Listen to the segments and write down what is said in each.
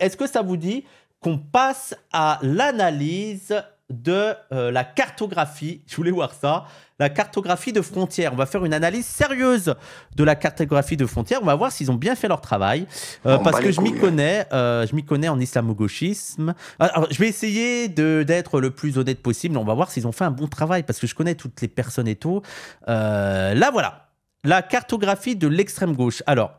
est-ce que ça vous dit qu'on passe à l'analyse de la cartographie? Je voulais voir ça. La cartographie de frontières. On va faire une analyse sérieuse de la cartographie de frontières. On va voir s'ils ont bien fait leur travail. Parce que je m'y connais en islamo-gauchisme. Alors, je vais essayer d'être le plus honnête possible. On va voir s'ils ont fait un bon travail parce que je connais toutes les personnes et tout. Là, voilà. La cartographie de l'extrême gauche. Alors,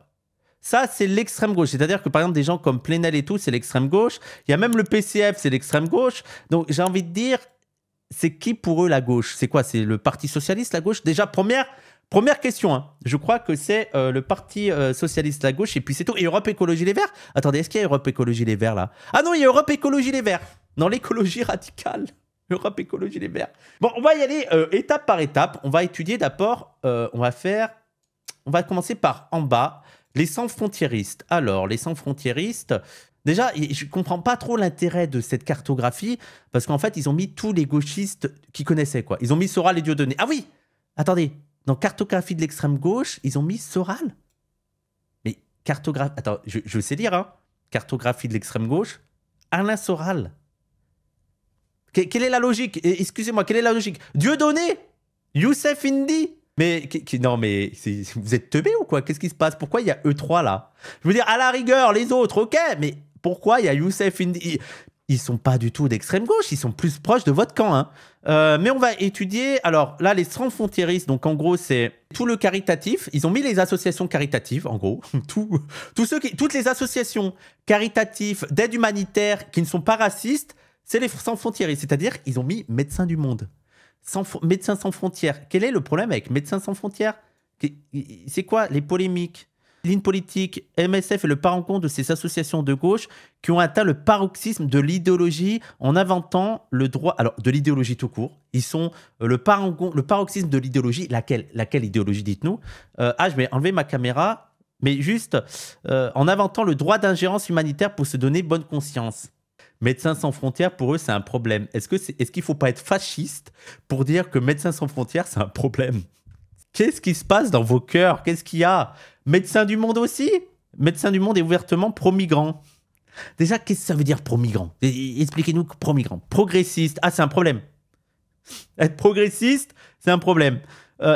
ça, c'est l'extrême gauche. C'est-à-dire que, par exemple, des gens comme Plenel et tout, c'est l'extrême gauche. Il y a même le PCF, c'est l'extrême gauche. Donc, j'ai envie de dire, c'est qui pour eux la gauche? C'est quoi? C'est le Parti socialiste, la gauche? Déjà, première question. Hein. Je crois que c'est le Parti socialiste, la gauche, et puis c'est tout. Et Europe Écologie Les Verts? Attendez, est-ce qu'il y a Europe Écologie Les Verts, là? Ah non, il y a Europe Écologie Les Verts. Dans l'écologie radicale. Europe Écologie Les Verts. Bon, on va y aller étape par étape. On va étudier d'abord, on va commencer par en bas. Les sans-frontiéristes. Alors, les sans-frontiéristes, déjà, je ne comprends pas trop l'intérêt de cette cartographie, parce qu'en fait, ils ont mis tous les gauchistes qui connaissaient, quoi. Ils ont mis Soral et Dieudonné. Ah oui, attendez, dans cartographie de l'extrême gauche, ils ont mis Soral. Mais cartographie... Attends, je sais lire, hein. Cartographie de l'extrême gauche, Alain Soral. Quelle est la logique? Excusez-moi, quelle est la logique? Dieudonné, Youssef Indy. Mais non, mais vous êtes teubés ou quoi? Qu'est-ce qui se passe? Pourquoi il y a eux trois là? Je veux dire, à la rigueur, les autres, ok, mais pourquoi il y a Youssef Indy? Ils sont pas du tout d'extrême gauche, ils sont plus proches de votre camp. Hein. Mais on va étudier, alors là, les sans-frontiéristes, donc en gros, c'est tout le caritatif. Ils ont mis les associations caritatives, en gros. Toutes les associations caritatives d'aide humanitaire qui ne sont pas racistes, c'est les sans-frontiéristes. C'est-à-dire, ils ont mis Médecins du Monde. Médecins sans frontières. Quel est le problème avec Médecins sans frontières? C'est quoi les polémiques? Ligne politique, MSF est le parent compte de ces associations de gauche qui ont atteint le paroxysme de l'idéologie en inventant le droit... Alors, de l'idéologie tout court. Ils sont le paroxysme de l'idéologie. Laquelle idéologie, dites-nous? Je vais enlever ma caméra, mais juste en inventant le droit d'ingérence humanitaire pour se donner bonne conscience. Médecins sans frontières, pour eux, c'est un problème. Est-ce qu'il ne faut pas être fasciste pour dire que Médecins sans frontières, c'est un problème? Qu'est-ce qui se passe dans vos cœurs? Qu'est-ce qu'il y a? Médecins du Monde aussi? Médecins du Monde est ouvertement pro-migrant. Déjà, qu'est-ce que ça veut dire pro-migrant? Expliquez-nous pro-migrant. Progressiste, c'est un problème. Être progressiste, c'est un problème.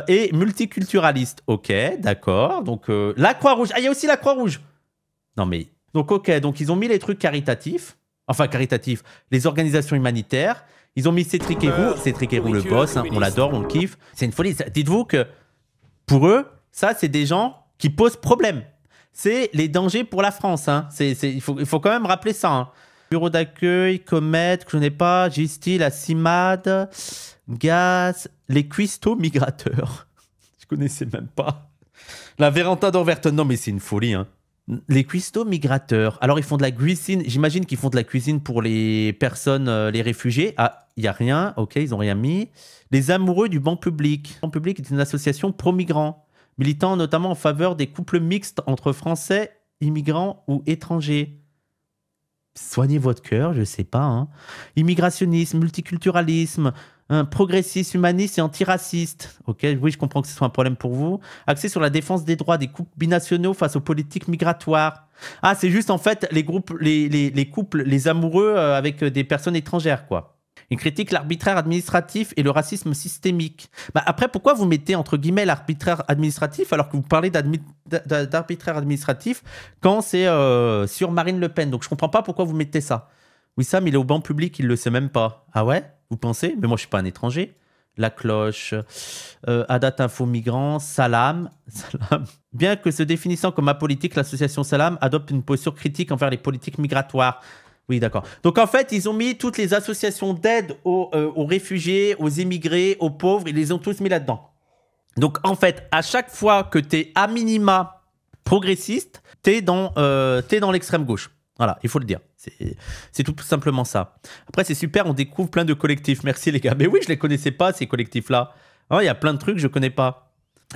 Et multiculturaliste, ok, d'accord. Donc, la Croix-Rouge. Il y a aussi la Croix-Rouge. Non, mais... Donc, ok, donc ils ont mis les trucs caritatifs. Enfin, caritatif, les organisations humanitaires. Ils ont mis Cédric Héroux. Cédric Héroux, le boss, hein, on l'adore, on le kiffe. C'est une folie. Dites-vous que, pour eux, ça, c'est des gens qui posent problème. C'est les dangers pour la France. Hein. Il faut quand même rappeler ça. Hein. Bureau d'accueil, Comet, que je n'ai pas, Gisti, la CIMAD, Gaz, les cuistots migrateurs. Je connaissais même pas. La Véranda d'Orverton. Non, mais c'est une folie, hein. Les cuistots migrateurs. Alors, ils font de la cuisine. J'imagine qu'ils font de la cuisine pour les personnes, les réfugiés. Ah, il n'y a rien. Ok, ils n'ont rien mis. Les amoureux du banc public. Le banc public est une association pro-migrants, militant notamment en faveur des couples mixtes entre Français, immigrants ou étrangers. Soignez votre cœur, je ne sais pas. Hein. Immigrationnisme, multiculturalisme, progressiste, humaniste et antiraciste. Ok, oui, je comprends que ce soit un problème pour vous. Axé sur la défense des droits des couples binationaux face aux politiques migratoires. Ah, c'est juste en fait les couples, les amoureux avec des personnes étrangères, quoi. Il critique l'arbitraire administratif et le racisme systémique. Bah après, pourquoi vous mettez entre guillemets l'arbitraire administratif alors que vous parlez d'arbitraire administratif quand c'est sur Marine Le Pen? Donc je comprends pas pourquoi vous mettez ça. Wissam, il est au banc public, il le sait même pas. Ah ouais? Vous pensez? Mais moi, je suis pas un étranger. La Cloche, Adat Info Migrants, Salam. Bien que se définissant comme apolitique, l'association Salam adopte une posture critique envers les politiques migratoires. Oui, d'accord. Donc, en fait, ils ont mis toutes les associations d'aide aux réfugiés, aux immigrés, aux pauvres, ils les ont tous mis là-dedans. Donc, en fait, à chaque fois que tu es à minima progressiste, tu es dans l'extrême gauche. Voilà, il faut le dire. C'est tout simplement ça. Après, c'est super, on découvre plein de collectifs. Merci les gars. Mais oui, je ne les connaissais pas, ces collectifs-là. Il y a plein de trucs que je ne connais pas.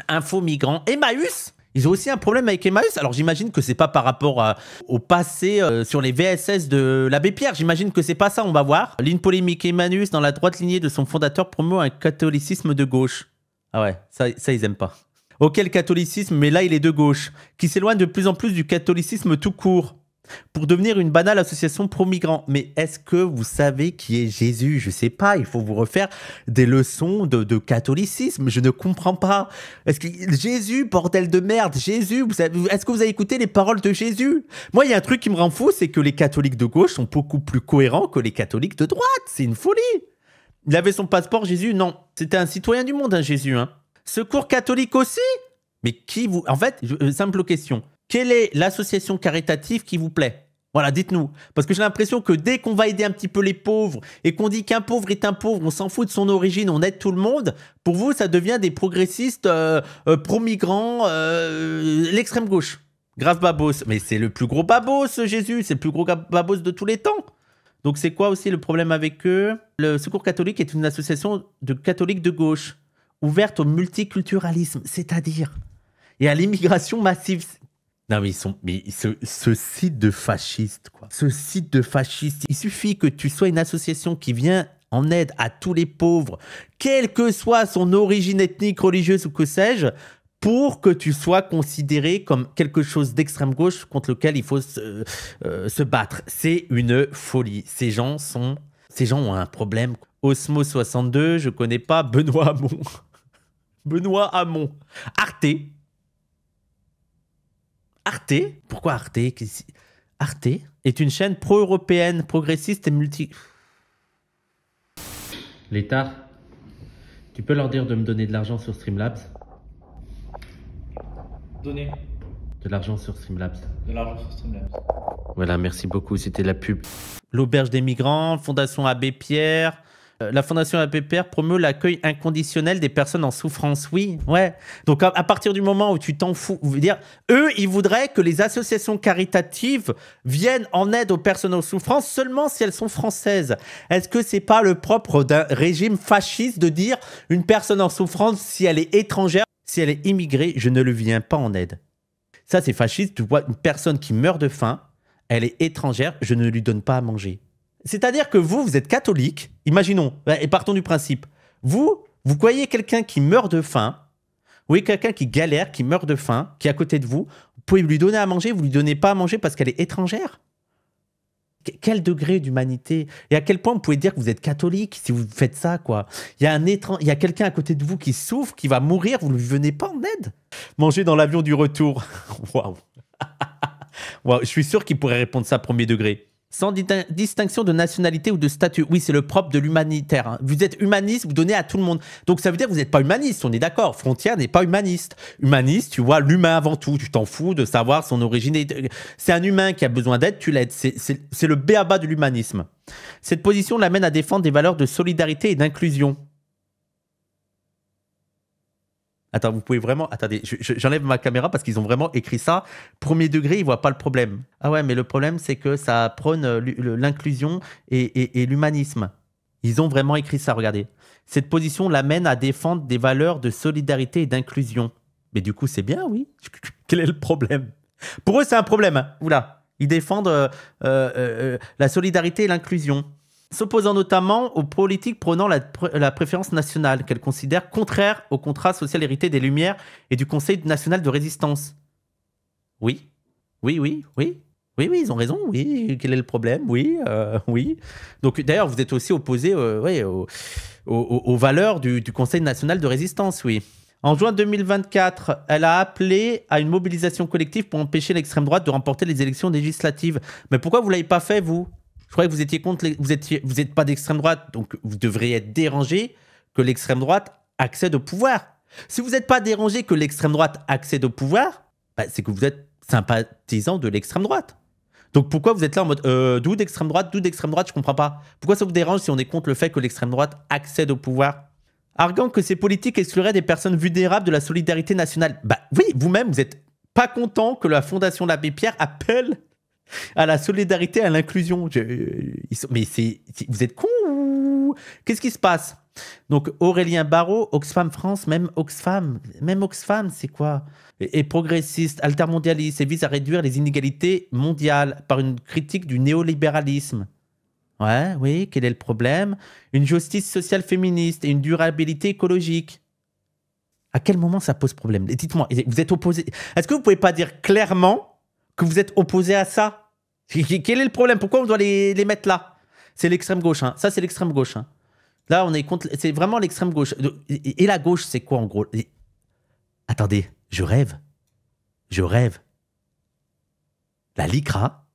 Info Migrants. Emmaüs. Ils ont aussi un problème avec Emmaüs. Alors, j'imagine que ce n'est pas par rapport au passé sur les VSS de l'abbé Pierre. J'imagine que ce n'est pas ça, on va voir. Ligne polémique. Emmaüs, dans la droite lignée de son fondateur, promeut un catholicisme de gauche. Ah ouais, ça ils n'aiment pas. Ok, le catholicisme, mais là, il est de gauche. Qui s'éloigne de plus en plus du catholicisme tout court. pour devenir une banale association pro-migrants. Mais est-ce que vous savez qui est Jésus? Je sais pas, il faut vous refaire des leçons de catholicisme, je ne comprends pas. Est-ce que Jésus, bordel de merde, Jésus, est-ce que vous avez écouté les paroles de Jésus? Moi, il y a un truc qui me rend fou, c'est que les catholiques de gauche sont beaucoup plus cohérents que les catholiques de droite, c'est une folie. Il avait son passeport, Jésus? Non, c'était un citoyen du monde, hein, Jésus. Hein. Secours catholique aussi? Mais qui vous... En fait, simple question. Quelle est l'association caritative qui vous plaît? Voilà, dites-nous. Parce que j'ai l'impression que dès qu'on va aider un petit peu les pauvres et qu'on dit qu'un pauvre est un pauvre, on s'en fout de son origine, on aide tout le monde, pour vous, ça devient des progressistes pro-migrants, l'extrême gauche. Grave babos. Mais c'est le plus gros babos, Jésus. C'est le plus gros babos de tous les temps. Donc c'est quoi aussi le problème avec eux? Le Secours catholique est une association de catholiques de gauche, ouverte au multiculturalisme, c'est-à-dire et à l'immigration massive. Non mais ce site de fasciste, quoi. Ce site de fasciste, il suffit que tu sois une association qui vient en aide à tous les pauvres, quelle que soit son origine ethnique, religieuse ou que sais-je, pour que tu sois considéré comme quelque chose d'extrême gauche contre lequel il faut se battre. C'est une folie. Ces gens ont un problème. Osmo 62, je connais pas. Benoît Hamon. Benoît Hamon. Arte. Pourquoi Arte? Arte est une chaîne pro-européenne, progressiste et multi... L'État, tu peux leur dire de me donner de l'argent sur Streamlabs? Donner de l'argent sur Streamlabs. de l'argent sur Streamlabs. Voilà, merci beaucoup, c'était la pub. L'Auberge des migrants, Fondation Abbé Pierre. La Fondation Abbé Pierre promeut l'accueil inconditionnel des personnes en souffrance. Oui, ouais. Donc à partir du moment où tu t'en fous, veut dire, eux, ils voudraient que les associations caritatives viennent en aide aux personnes en souffrance seulement si elles sont françaises. Est-ce que c'est pas le propre d'un régime fasciste de dire une personne en souffrance, si elle est étrangère, si elle est immigrée, je ne lui viens pas en aide? Ça, c'est fasciste. Tu vois une personne qui meurt de faim, elle est étrangère, je ne lui donne pas à manger. C'est-à-dire que vous êtes catholique, imaginons, et partons du principe, vous voyez quelqu'un qui meurt de faim, vous voyez quelqu'un qui galère, qui meurt de faim, qui est à côté de vous, vous pouvez lui donner à manger, vous lui donnez pas à manger parce qu'elle est étrangère? Quel degré d'humanité? Et à quel point vous pouvez dire que vous êtes catholique si vous faites ça, quoi? Il y a quelqu'un à côté de vous qui souffre, qui va mourir, vous ne lui venez pas en aide? Manger dans l'avion du retour. Waouh. Wow, je suis sûr qu'il pourrait répondre ça premier degré. Sans distinction de nationalité ou de statut. Oui, c'est le propre de l'humanitaire. Hein. Vous êtes humaniste, vous donnez à tout le monde. Donc ça veut dire que vous n'êtes pas humaniste, on est d'accord. Frontière n'est pas humaniste. Humaniste, tu vois, l'humain avant tout. Tu t'en fous de savoir son origine. C'est un humain qui a besoin d'aide, tu l'aides. C'est le b.a.-ba de l'humanisme. Cette position l'amène à défendre des valeurs de solidarité et d'inclusion. Attends, vous pouvez vraiment... Attendez, j'enlève ma caméra parce qu'ils ont vraiment écrit ça. Premier degré, ils ne voient pas le problème. Ah ouais, mais le problème, c'est que ça prône l'inclusion et l'humanisme. Ils ont vraiment écrit ça, regardez. Cette position l'amène à défendre des valeurs de solidarité et d'inclusion. Mais du coup, c'est bien, oui. Quel est le problème? Pour eux, c'est un problème. Hein. Oula. Ils défendent la solidarité et l'inclusion. S'opposant notamment aux politiques prônant la préférence nationale, qu'elle considère contraire au contrat social hérité des Lumières et du Conseil national de résistance. Oui, oui, ils ont raison, oui, quel est le problème? Oui, oui. Donc d'ailleurs, vous êtes aussi opposé aux valeurs du Conseil national de résistance, oui. En juin 2024, elle a appelé à une mobilisation collective pour empêcher l'extrême droite de remporter les élections législatives. Mais pourquoi vous ne l'avez pas fait, vous? Je croyais que vous étiez contre, vous n'êtes pas d'extrême droite, donc vous devriez être dérangé que l'extrême droite accède au pouvoir. Si vous n'êtes pas dérangé que l'extrême droite accède au pouvoir, bah, c'est que vous êtes sympathisant de l'extrême droite. Donc pourquoi vous êtes là en mode d'où d'extrême droite, je comprends pas. Pourquoi ça vous dérange si on est contre le fait que l'extrême droite accède au pouvoir? Arguant que ces politiques excluraient des personnes vulnérables de la solidarité nationale. Bah oui, vous-même, vous n'êtes pas content que la Fondation l'Abbé Pierre appelle à la solidarité, à l'inclusion. Mais vous êtes cons? Qu'est-ce qui se passe? Donc Aurélien Barraud, Oxfam France, même Oxfam, c'est quoi? Et progressiste, altermondialiste, et vise à réduire les inégalités mondiales par une critique du néolibéralisme. Ouais, oui, quel est le problème? Une justice sociale féministe et une durabilité écologique. À quel moment ça pose problème? Dites-moi, vous êtes opposé? Est-ce que vous pouvez pas dire clairement que vous êtes opposé à ça? Quel est le problème? Pourquoi on doit les mettre là? C'est l'extrême gauche, hein. Ça, c'est l'extrême gauche, hein. Là, on est contre... C'est vraiment l'extrême gauche. Et la gauche, c'est quoi, en gros? Attendez, je rêve. Je rêve. La LICRA,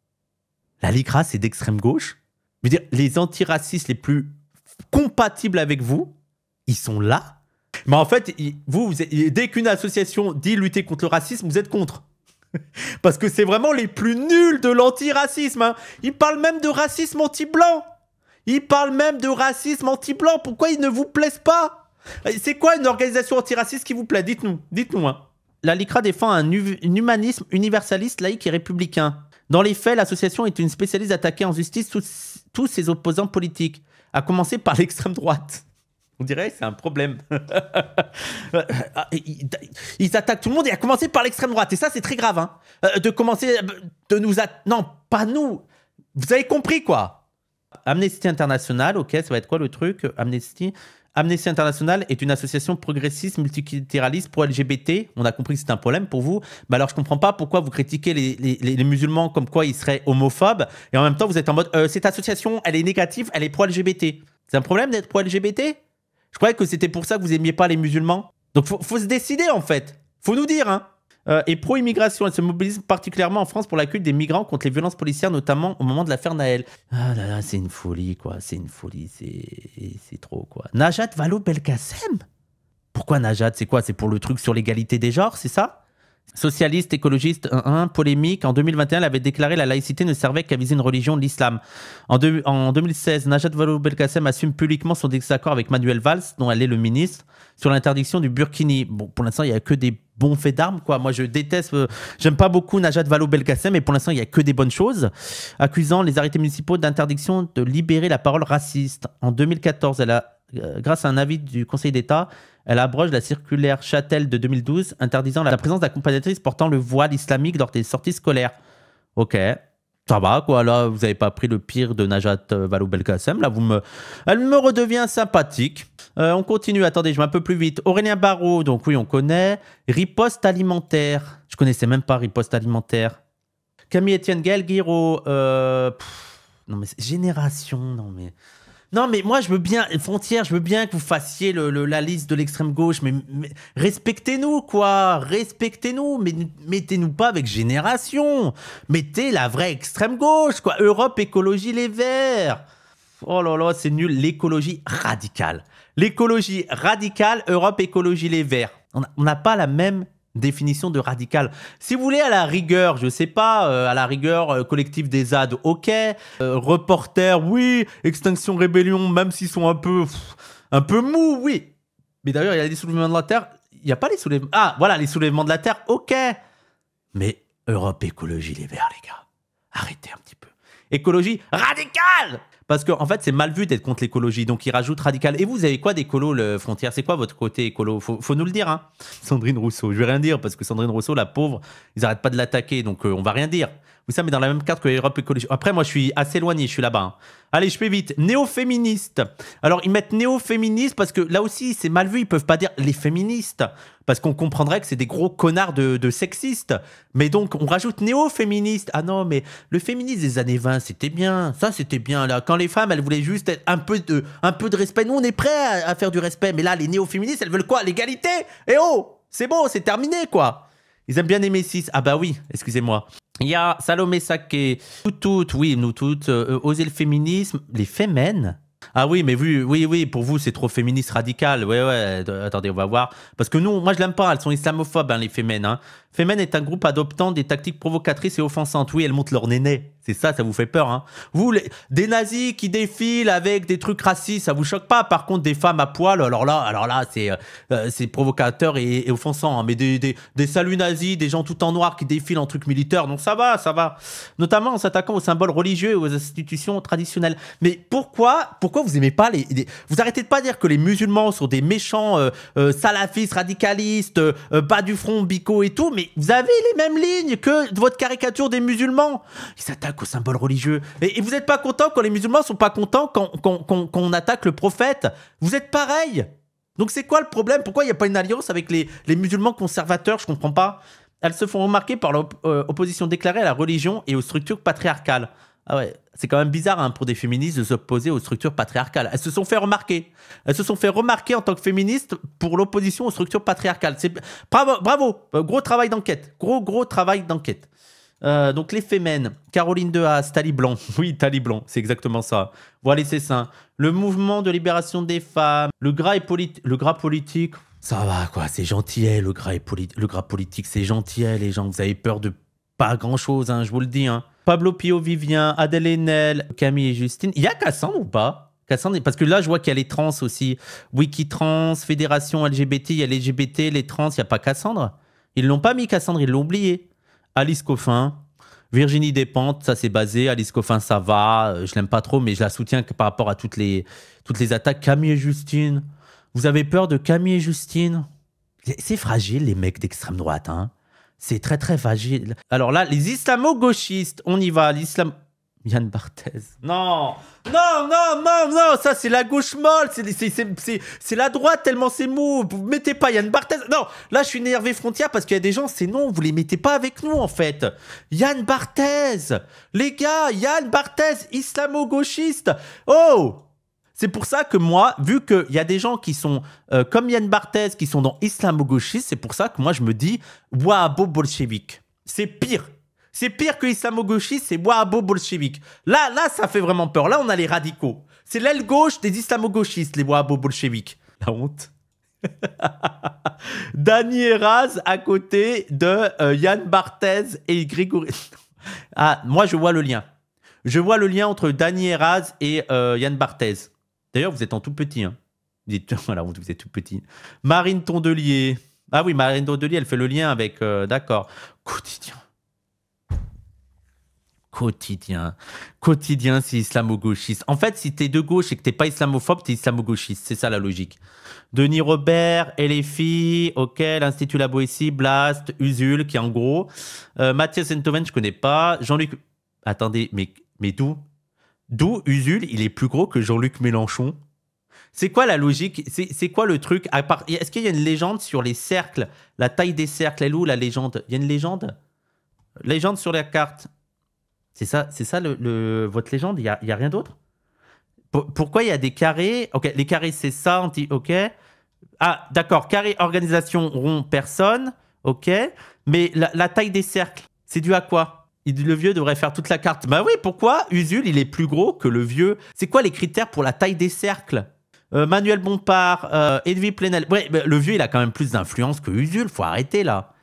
c'est d'extrême gauche. Je veux dire, les antiracistes les plus compatibles avec vous, ils sont là. Mais en fait, dès qu'une association dit lutter contre le racisme, vous êtes contre. Parce que c'est vraiment les plus nuls de l'antiracisme. Hein. Ils parlent même de racisme anti-blanc. Ils parlent même de racisme anti-blanc. Pourquoi ils ne vous plaisent pas? C'est quoi une organisation antiraciste qui vous plaît? Dites-nous. Dites-nous. Hein. La LICRA défend un humanisme universaliste, laïque et républicain. Dans les faits, l'association est une spécialiste d'attaquer en justice tous ses opposants politiques, à commencer par l'extrême droite. On dirait que c'est un problème. Ils attaquent tout le monde et à commencer par l'extrême droite. Et ça, c'est très grave. Hein. De commencer de nous... Non, pas nous. Vous avez compris, quoi. Amnesty International, ok, ça va être quoi le truc? Amnesty International est une association progressiste, multiculturaliste, pro-LGBT. On a compris que c'est un problème pour vous. Mais alors, je comprends pas pourquoi vous critiquez les musulmans comme quoi ils seraient homophobes. Et en même temps, vous êtes en mode, cette association, elle est négative, elle est pro-LGBT. C'est un problème d'être pro-LGBT? Je croyais que c'était pour ça que vous aimiez pas les musulmans. Donc, faut se décider, en fait. Faut nous dire, hein. Et pro-immigration, elle se mobilise particulièrement en France pour l'accueil des migrants contre les violences policières, notamment au moment de l'affaire Naël. Ah là là, c'est une folie, quoi. C'est une folie, c'est trop, quoi. Najat Vallaud-Belkacem? Pourquoi Najat? C'est quoi? C'est pour le truc sur l'égalité des genres, c'est ça? Socialiste, écologiste, polémique. En 2021, elle avait déclaré la laïcité ne servait qu'à viser une religion, l'islam. En 2016, Najat Vallaud-Belkacem assume publiquement son désaccord avec Manuel Valls, dont elle est le ministre, sur l'interdiction du burkini. Bon, pour l'instant, il n'y a que des bons faits d'armes, quoi. Moi, je déteste, j'aime pas beaucoup Najat Vallaud-Belkacem, mais pour l'instant, il n'y a que des bonnes choses. Accusant les arrêtés municipaux d'interdiction de libérer la parole raciste. En 2014, elle a, grâce à un avis du Conseil d'État, elle abroge la circulaire Châtel de 2012 interdisant la présence d'accompagnatrices portant le voile islamique lors des sorties scolaires. Ok, ça va quoi, là vous n'avez pas pris le pire de Najat Vallaud-Belkacem, là elle me redevient sympathique. On continue, attendez, je vais un peu plus vite. Aurélien Barraud, donc oui on connaît. Riposte alimentaire, je connaissais même pas Riposte alimentaire. Camille Etienne, Gaël Guiraud, non mais Génération, non, mais moi, je veux bien, Frontières, je veux bien que vous fassiez la liste de l'extrême gauche, mais respectez-nous, quoi. Respectez-nous, mais mettez-nous pas avec Génération. Mettez la vraie extrême gauche, quoi. Europe Écologie Les Verts. Oh là là, c'est nul. L'écologie radicale. L'écologie radicale, Europe Écologie Les Verts. On n'a pas la même définition de radical. Si vous voulez, à la rigueur, je sais pas, à la rigueur, collectif des ZAD, ok. Reporters, oui. Extinction Rébellion, même s'ils sont un peu mous, oui. Mais d'ailleurs, il y a des soulèvements de la Terre. Il n'y a pas les soulèvements... Ah, voilà, les soulèvements de la Terre, ok. Mais Europe Écologie Les Verts, les gars. Arrêtez un petit peu. Écologie radicale! Parce qu'en fait, c'est mal vu d'être contre l'écologie. Donc, ils rajoutent radical. Et vous avez quoi d'écolo, le Frontière? C'est quoi votre côté écolo? Faut nous le dire, hein. Sandrine Rousseau. Je vais rien dire parce que Sandrine Rousseau, la pauvre, ils n'arrêtent pas de l'attaquer. Donc, on va rien dire. Oui, ça, mais dans la même carte que Europe Écologie. Après, moi, je suis assez éloigné. Je suis là-bas. Hein. Allez, je fais vite. Néo-féministe. Alors, ils mettent néo-féministe parce que là aussi, c'est mal vu. Ils peuvent pas dire les féministes. Parce qu'on comprendrait que c'est des gros connards de sexistes. Mais donc, on rajoute néo-féministe. Ah non, mais le féminisme des années 20, c'était bien. Ça, c'était bien, là. Quand les femmes, elles voulaient juste être un peu de respect. Nous, on est prêts à faire du respect. Mais là, les néo-féministes, elles veulent quoi? L'égalité? Eh oh! C'est bon, c'est terminé, quoi. Ils aiment bien aimer 6. Ah bah oui, excusez-moi. Il y a Salomé Saké. Oui, nous toutes. Oser le féminisme. Les fémènes. Ah oui, mais oui, pour vous, c'est trop féministe radical. Ouais, attendez, on va voir. Parce que nous, moi, je l'aime pas. Elles sont islamophobes, hein, les fémènes. Hein. Fémène est un groupe adoptant des tactiques provocatrices et offensantes. Oui, elles montent leur néné. C'est ça vous fait peur. Hein. Vous, des nazis qui défilent avec des trucs racistes, ça vous choque pas. Par contre, des femmes à poil, alors là, c'est provocateur et offensant. Hein. Mais des saluts nazis, des gens tout en noir qui défilent en trucs militaires, donc ça va. Notamment en s'attaquant aux symboles religieux et aux institutions traditionnelles. Mais pourquoi vous aimez pas vous arrêtez de pas dire que les musulmans sont des méchants salafistes, radicalistes, bas du front, bico et tout, mais vous avez les mêmes lignes que votre caricature des musulmans. Ils s'attaquent aux symboles religieux. Et vous n'êtes pas content quand les musulmans sont pas contents quand on attaque le prophète. Vous êtes pareil. Donc c'est quoi le problème? Pourquoi il n'y a pas une alliance avec les musulmans conservateurs? Je comprends pas. Elles se font remarquer par l'opposition déclarée à la religion et aux structures patriarcales. Ah ouais, c'est quand même bizarre hein, pour des féministes de s'opposer aux structures patriarcales. Elles se sont fait remarquer. Elles se sont fait remarquer en tant que féministes pour l'opposition aux structures patriarcales. Bravo, bravo, gros travail d'enquête. Gros travail d'enquête. Donc les fémènes, Caroline de Haas, Taliblan. Oui, Taliblan, c'est exactement ça. Voilà c'est ça. Le mouvement de libération des femmes, le gras politique. Ça va quoi, c'est gentil, le gras politique, c'est gentil, les gens. Vous avez peur de pas grand chose, hein, je vous le dis. Hein. Pablo Pio Vivien, Adèle Haenel, Camille et Justine. Il y a Cassandre ou pas? Cassandre, parce que là, je vois qu'il y a les trans aussi. Wikitrans, Fédération LGBT, il y a les LGBT, les trans, il n'y a pas Cassandre. Ils l'ont pas mis Cassandre, ils l'ont oublié. Alice Coffin, Virginie Despentes, ça c'est basé. Alice Coffin, ça va. Je l'aime pas trop, mais je la soutiens que par rapport à toutes les attaques. Camille et Justine. Vous avez peur de Camille et Justine? C'est fragile, les mecs d'extrême droite, hein. C'est très, très fragile. Alors là, les islamo-gauchistes, on y va. Yann Barthès. Non, ça c'est la gauche molle, c'est la droite tellement c'est mou. Vous mettez pas Yann Barthès. Non, là je suis énervé frontière parce qu'il y a des gens, c'est non, vous les mettez pas avec nous en fait. Yann Barthès, les gars, Yann Barthès, islamo-gauchiste. Oh! C'est pour ça que moi, vu qu'il y a des gens qui sont comme Yann Barthès, qui sont dans islamo-gauchiste, c'est pour ça que moi je me dis wahabo bolchevique. C'est pire. C'est pire que islamo-gauchiste, c'est wahabo bolchevique. Là, ça fait vraiment peur. Là, on a les radicaux. C'est l'aile gauche des islamo-gauchistes, les wahabo bolcheviques. La honte. Dany Eraz à côté de Yann Barthès et Grégory. Ah, moi je vois le lien. Je vois le lien entre Dany Eraz et Yann Barthès. D'ailleurs, vous êtes en tout petit. Hein. Voilà, vous êtes tout petit. Marine Tondelier. Ah oui, Marine Tondelier, elle fait le lien avec... D'accord. Quotidien, c'est islamo-gauchiste. En fait, si t'es de gauche et que t'es pas islamophobe, t'es islamo-gauchiste. C'est ça la logique. Denis Robert, LFI, ok, l'Institut La Boétie, Blast, Usul, qui est en gros. Mathias Enthoven, je connais pas. Jean-Luc... Attendez, mais d'où? D'où Usul, il est plus gros que Jean-Luc Mélenchon? C'est quoi la logique? C'est quoi le truc? Est-ce qu'il y a une légende sur les cercles? La taille des cercles, elle est où la légende? Il y a une légende? Légende sur la carte. C'est ça votre légende? Il y a rien d'autre? Pourquoi il y a des carrés? Ok, les carrés, c'est ça. Ok. Ah, d'accord. Carré, organisation, rond, personne. Ok. Mais la taille des cercles, c'est dû à quoi? Le vieux devrait faire toute la carte. Bah oui, pourquoi Usul, il est plus gros que le vieux? C'est quoi les critères pour la taille des cercles? Manuel Bompard, Edwy Plenel. Ouais, le vieux, il a quand même plus d'influence que Usul. Faut arrêter, là.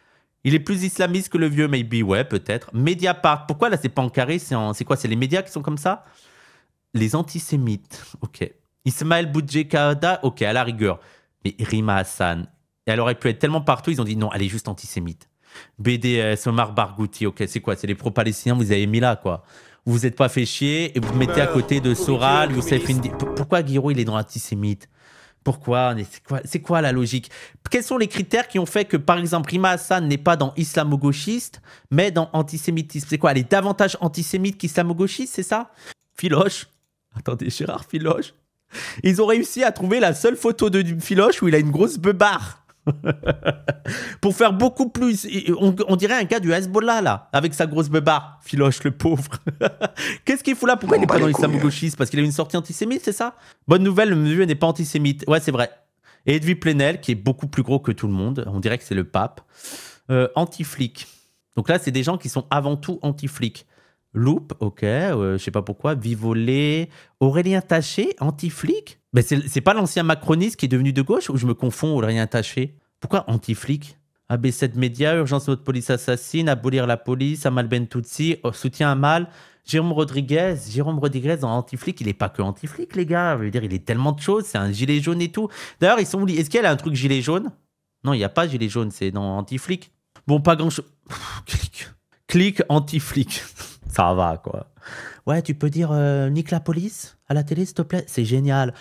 Il est plus islamiste que le vieux, maybe. Ouais, peut-être. Mediapart. Pourquoi, là, c'est pas en carré? C'est quoi? C'est les médias qui sont comme ça? Les antisémites. Ok. Ismaël Boudjekada. Ok, à la rigueur. Mais Rima Hassan. Elle aurait pu être tellement partout, ils ont dit non, elle est juste antisémite. BDS, Omar Barghouti, ok, c'est quoi? C'est les pro-palestiniens, vous avez mis là, quoi. Vous vous êtes pas fait chier et vous mettez à côté de Soral, Youssef Indy. Pourquoi Guiraud, il est dans l'antisémite? Pourquoi? C'est quoi la logique? Quels sont les critères qui ont fait que, par exemple, Rima Hassan n'est pas dans islamo-gauchiste, mais dans antisémitisme? C'est quoi? Elle est davantage antisémite qu'islamo-gauchiste, c'est ça? Filoche. Attendez, Gérard Filoche. Ils ont réussi à trouver la seule photo de Filoche où il a une grosse beubare. Pour faire beaucoup plus, on dirait un gars du Hezbollah là, avec sa grosse beubare. Filoche le pauvre. Qu'est-ce qu'il fout là? Pourquoi il n'est pas dans l'islamo-gauchiste? Parce qu'il a une sortie antisémite, c'est ça? Bonne nouvelle, le vieux n'est pas antisémite. Ouais, c'est vrai. Et Edwy Plenel, qui est beaucoup plus gros que tout le monde, on dirait que c'est le pape. Anti-flic. Donc là, c'est des gens qui sont avant tout anti-flic. Loup, ok, je sais pas pourquoi. Vivolé, Aurélien Taché, anti-flic. Ben c'est pas l'ancien macroniste qui est devenu de gauche ou je me confonds, Aurélien Taché? Pourquoi anti-flic? AB7 Média, urgence de police assassine, abolir la police, Amal Bentoutsi, soutien à Mal, Jérôme Rodriguez en anti-flic, il est pas que anti-flic, les gars. Je veux dire, il est tellement de choses, c'est un gilet jaune et tout. D'ailleurs, ils sont où? Est-ce qu'il y a un truc gilet jaune? Non, il n'y a pas gilet jaune, c'est dans anti-flic. Bon, pas grand-chose. Clic anti-flic. Ça va, quoi. Ouais, tu peux dire nique la police à la télé, s'il te plaît? C'est génial.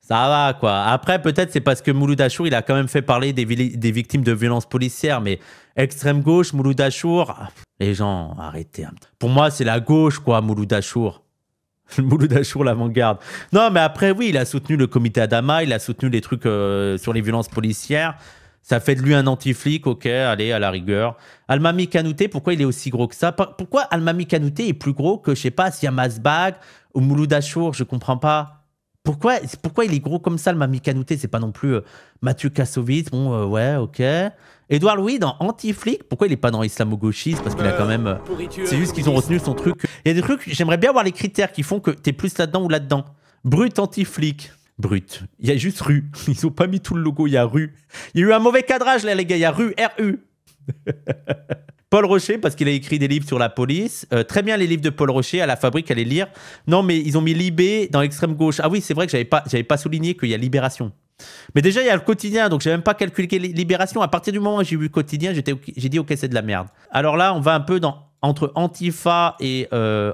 Ça va, quoi. Après, peut-être c'est parce que Mouloud Achour, il a quand même fait parler des victimes de violences policières. Mais extrême gauche, Mouloud Achour, les gens, arrêtez. Pour moi, c'est la gauche, quoi, Mouloud Achour. Mouloud Achour, l'avant-garde. Non, mais après, oui, il a soutenu le comité Adama, il a soutenu les trucs sur les violences policières. Ça fait de lui un anti-flic, ok, allez, à la rigueur. Almami Kanouté, pourquoi il est aussi gros que ça? Pourquoi Almami Kanouté est plus gros que, je sais pas, Siam Asbag ou Mouloud Achour? Je comprends pas. Pourquoi il est gros comme ça, Almami Kanouté? C'est pas non plus Mathieu Kassovitz. Bon, ouais, ok. Édouard Louis dans Anti-Flic, pourquoi il est pas dans Islamo-gauchiste? Parce qu'il a quand même... c'est juste qu'ils ont retenu son truc. Il y a des trucs, j'aimerais bien voir les critères qui font que t'es plus là-dedans ou là-dedans. Brut Anti-Flic. Brut. Il y a juste rue. Ils ont pas mis tout le logo, il y a rue. Il y a eu un mauvais cadrage là, les gars. Il y a rue, RU. Paul Rocher, parce qu'il a écrit des livres sur la police. Très bien les livres de Paul Rocher, à la fabrique, à les lire. Non, mais ils ont mis Libé dans l'extrême gauche. Ah oui, c'est vrai que j'avais pas souligné qu'il y a Libération. Mais déjà, il y a le quotidien, donc j'ai même pas calculé Libération. À partir du moment où j'ai vu le quotidien, j'ai dit ok, c'est de la merde. Alors là, on va un peu entre Antifa et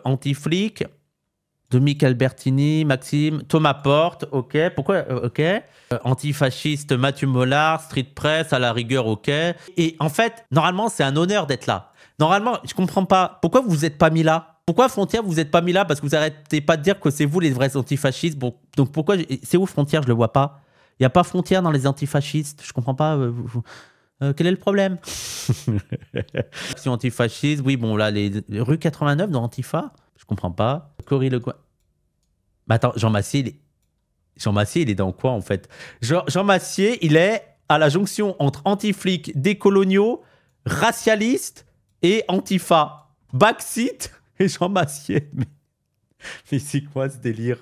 Anti-Flic. Dominique Albertini, Maxime, Thomas Porte, ok. Pourquoi ok. Antifasciste Mathieu Mollard, Street Press, à la rigueur, ok. Et en fait, normalement, c'est un honneur d'être là. Normalement, je comprends pas. Pourquoi vous vous êtes pas mis là? Pourquoi Frontière, vous vous êtes pas mis là? Parce que vous arrêtez pas de dire que c'est vous les vrais antifascistes. Bon, donc pourquoi... C'est où Frontière? Je le vois pas. Il n'y a pas Frontière dans les antifascistes. Je comprends pas. Quel est le problème? Si antifasciste, oui, bon, là, les rue 89 dans Antifa, je comprends pas. Cory Lecoing. Bah attends, Jean Massier, il est dans quoi en fait? Jean Massier, il est à la jonction entre anti-flics, décoloniaux, racialistes et Antifa. Backseat et Jean Massier. Mais c'est quoi ce délire?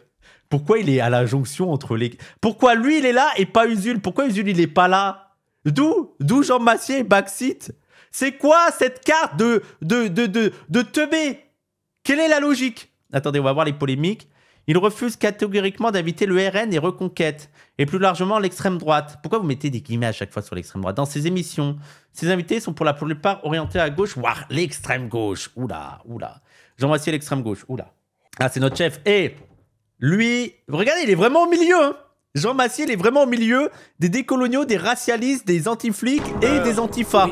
Pourquoi il est à la jonction entre les... Pourquoi lui, il est là et pas Usul? Pourquoi Usul, il est pas là? D'où Jean Massier et Backseat? C'est quoi cette carte de teubé? Quelle est la logique? Attendez, on va voir les polémiques. Il refuse catégoriquement d'inviter le RN et Reconquête, et plus largement l'extrême droite. Pourquoi vous mettez des guillemets à chaque fois sur l'extrême droite? Dans ces émissions, ces invités sont pour la plupart orientés à gauche, voire l'extrême gauche. Oula. Jean Massier, l'extrême gauche. Oula. Ah, c'est notre chef. Et lui, regardez, il est vraiment au milieu, hein. Jean Massier, il est vraiment au milieu des décoloniaux, des racialistes, des anti-flics et des antifas.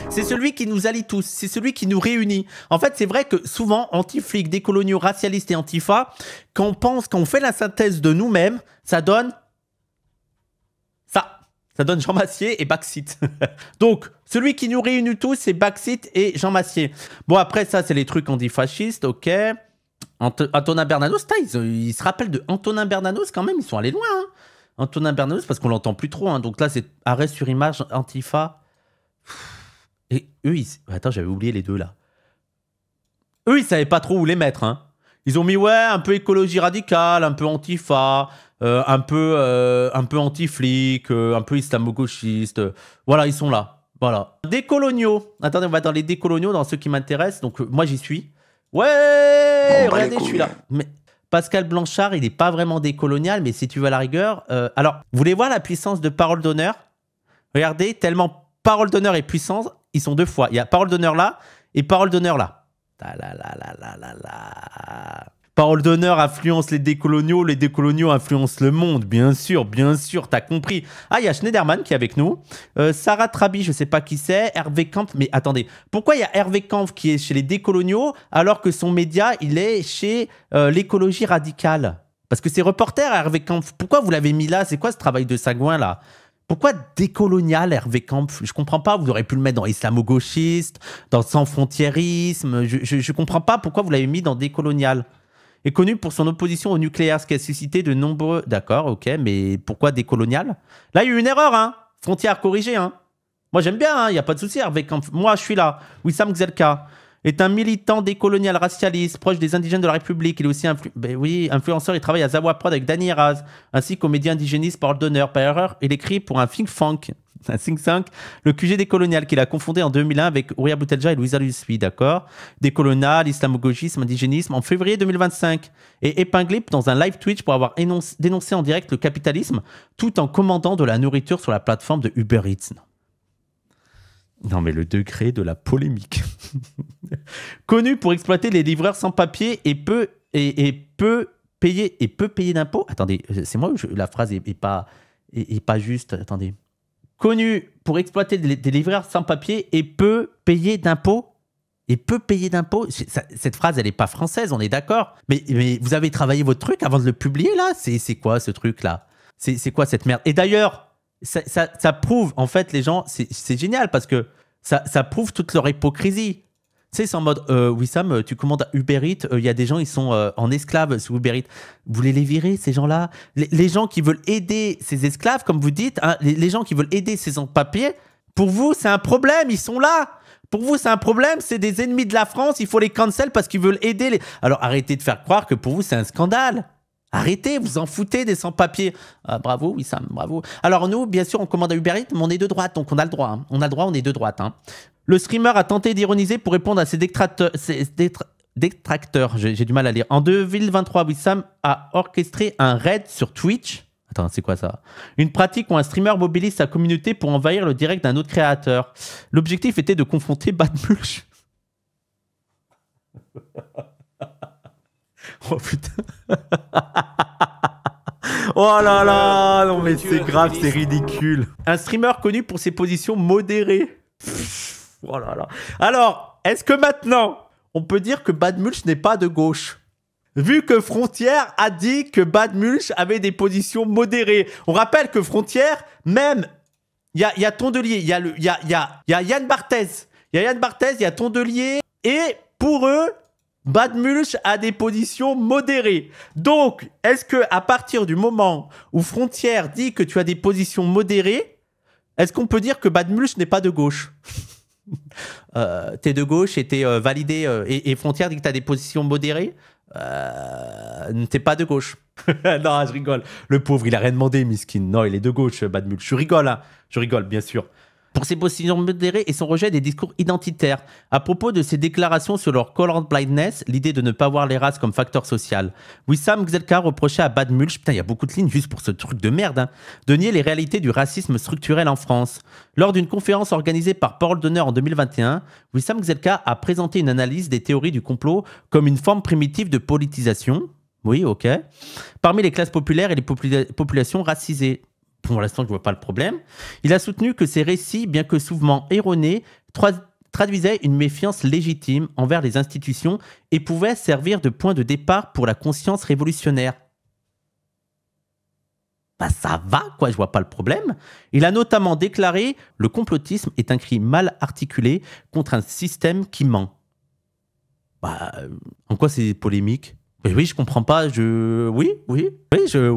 C'est celui qui nous allie tous, c'est celui qui nous réunit. En fait, c'est vrai que souvent, anti-flics, décoloniaux, racialistes et antifas, quand on fait la synthèse de nous-mêmes, ça donne ça. Ça donne Jean Massier et Backseat. Donc, celui qui nous réunit tous, c'est Backseat et Jean Massier. Bon, après ça, c'est les trucs antifascistes, ok. Antonin Bernanos, il se rappelle de Antonin Bernanos quand même, ils sont allés loin. Hein. Antonin Bernanos, parce qu'on l'entend plus trop. Hein. Donc là, c'est arrêt sur image, Antifa. Et eux, attends, j'avais oublié les deux là. Eux, ils savaient pas trop où les mettre. Hein. Ils ont mis, ouais, un peu écologie radicale, un peu Antifa, un peu anti-flic, un peu islamo-gauchiste. Voilà, ils sont là. Voilà. Décoloniaux. Attendez, on va dans les décoloniaux, dans ceux qui m'intéressent. Donc moi, j'y suis. Ouais, regardez, je suis là. Mais Pascal Blanchard, il n'est pas vraiment décolonial, mais si tu veux à la rigueur... alors, vous voulez voir la puissance de parole d'honneur? Regardez, tellement parole d'honneur et puissance, ils sont deux fois. Il y a parole d'honneur là et parole d'honneur là. Parole d'honneur influence les décoloniaux influencent le monde, bien sûr, t'as compris. Ah, il y a Schneiderman qui est avec nous. Sarah Trabi, je sais pas qui c'est. Hervé Kampf, mais attendez, pourquoi il y a Hervé Kampf qui est chez les décoloniaux alors que son média, il est chez l'écologie radicale? Parce que c'est reporter, Hervé Kampf. Pourquoi vous l'avez mis là? C'est quoi ce travail de sagouin là? Pourquoi décolonial, Hervé Kampf? Je comprends pas, vous auriez pu le mettre dans islamo-gauchiste, dans sans-frontiérisme. Je comprends pas pourquoi vous l'avez mis dans décolonial. Est connu pour son opposition au nucléaire, ce qui a suscité de nombreux... D'accord, ok, mais pourquoi décolonial? Là, il y a eu une erreur, hein. Frontière corrigée, hein. Moi, j'aime bien, hein. Il n'y a pas de souci, Hervé Kampf. Moi, je suis là. Wissam Gzelka est un militant décolonial racialiste, proche des indigènes de la République. Il est aussi influenceur. Il travaille à Zawa Prod avec Dany Raz, ainsi qu'aux médias indigénistes Parole d'honneur. Par erreur, il écrit pour un think tank, le QG décolonial qu'il a confondé en 2001 avec Ouria Boutelja et Louisa Luspi, d'accord. Décolonial, islamo-gauchisme, indigénisme en février 2025 et épinglé dans un live Twitch pour avoir dénoncé en direct le capitalisme tout en commandant de la nourriture sur la plateforme de Uber Eats. Non mais le degré de la polémique. Connu pour exploiter les livreurs sans papier et peu payer d'impôts. Attendez, c'est moi ou la phrase est pas juste. Attendez. Connu pour exploiter des livreurs sans papier et peu payer d'impôts. Et peu payer d'impôts. Cette phrase, elle n'est pas française, on est d'accord. Mais vous avez travaillé votre truc avant de le publier, là? C'est quoi ce truc-là? C'est quoi cette merde? Et d'ailleurs, ça prouve, en fait, les gens, c'est génial parce que ça prouve toute leur hypocrisie. Tu sais, c'est en mode, Wissam, tu commandes à Uber Eats, il y a des gens, ils sont en esclaves sous Uber Eats. Vous voulez les virer, ces gens-là? Les gens qui veulent aider ces esclaves, comme vous dites, hein, les gens qui veulent aider ces sans-papiers, pour vous, c'est un problème, ils sont là. Pour vous, c'est un problème, c'est des ennemis de la France, il faut les cancel parce qu'ils veulent aider les... Alors arrêtez de faire croire que pour vous, c'est un scandale. Arrêtez, vous en foutez des sans-papiers. Ah, bravo, Wissam, bravo. Alors nous, bien sûr, on commande à Uber Eats, mais on est de droite, donc on a le droit. Hein. On a le droit, on est de droite. Hein. Le streamer a tenté d'ironiser pour répondre à ses détracteurs. J'ai du mal à lire. En 2023, Wissam a orchestré un raid sur Twitch. Attends, c'est quoi ça? Une pratique où un streamer mobilise sa communauté pour envahir le direct d'un autre créateur. L'objectif était de confronter Badmulch. Oh putain. Oh là là, non mais c'est grave, c'est ridicule. Un streamer connu pour ses positions modérées. Oh là là. Alors, est-ce que maintenant, on peut dire que Badmulch n'est pas de gauche? Vu que Frontière a dit que Badmulch avait des positions modérées. On rappelle que Frontière, même, il y a Tondelier, il y a Yann Barthès. Il y a Yann Barthès, il y a Tondelier. Et pour eux, Badmulch a des positions modérées. Donc, est-ce que à partir du moment où Frontière dit que tu as des positions modérées, est-ce qu'on peut dire que Badmulch n'est pas de gauche? T'es de gauche et t'es validé et Frontière dit que t'as des positions modérées, t'es pas de gauche. Non, je rigole. Le pauvre, il a rien demandé, miskin. Non, il est de gauche, Badmulch. Je rigole, hein. Je rigole, bien sûr. Pour ses positions modérées et son rejet des discours identitaires. À propos de ses déclarations sur leur colorblindness, l'idée de ne pas voir les races comme facteur social, Wissam Gzelka reprochait à Badmulch, putain, il y a beaucoup de lignes juste pour ce truc de merde, hein, de nier les réalités du racisme structurel en France. Lors d'une conférence organisée par Parole d'Honneur en 2021, Wissam Gzelka a présenté une analyse des théories du complot comme une forme primitive de politisation. Oui, ok. Parmi les classes populaires et les populations racisées. Pour l'instant, je ne vois pas le problème. Il a soutenu que ces récits, bien que souvent erronés, traduisaient une méfiance légitime envers les institutions et pouvaient servir de point de départ pour la conscience révolutionnaire. Bah ça va, quoi, je vois pas le problème. Il a notamment déclaré « Le complotisme est un cri mal articulé contre un système qui ment ». Bah, en quoi c'est polémique? Mais oui, je comprends pas. Oui. Je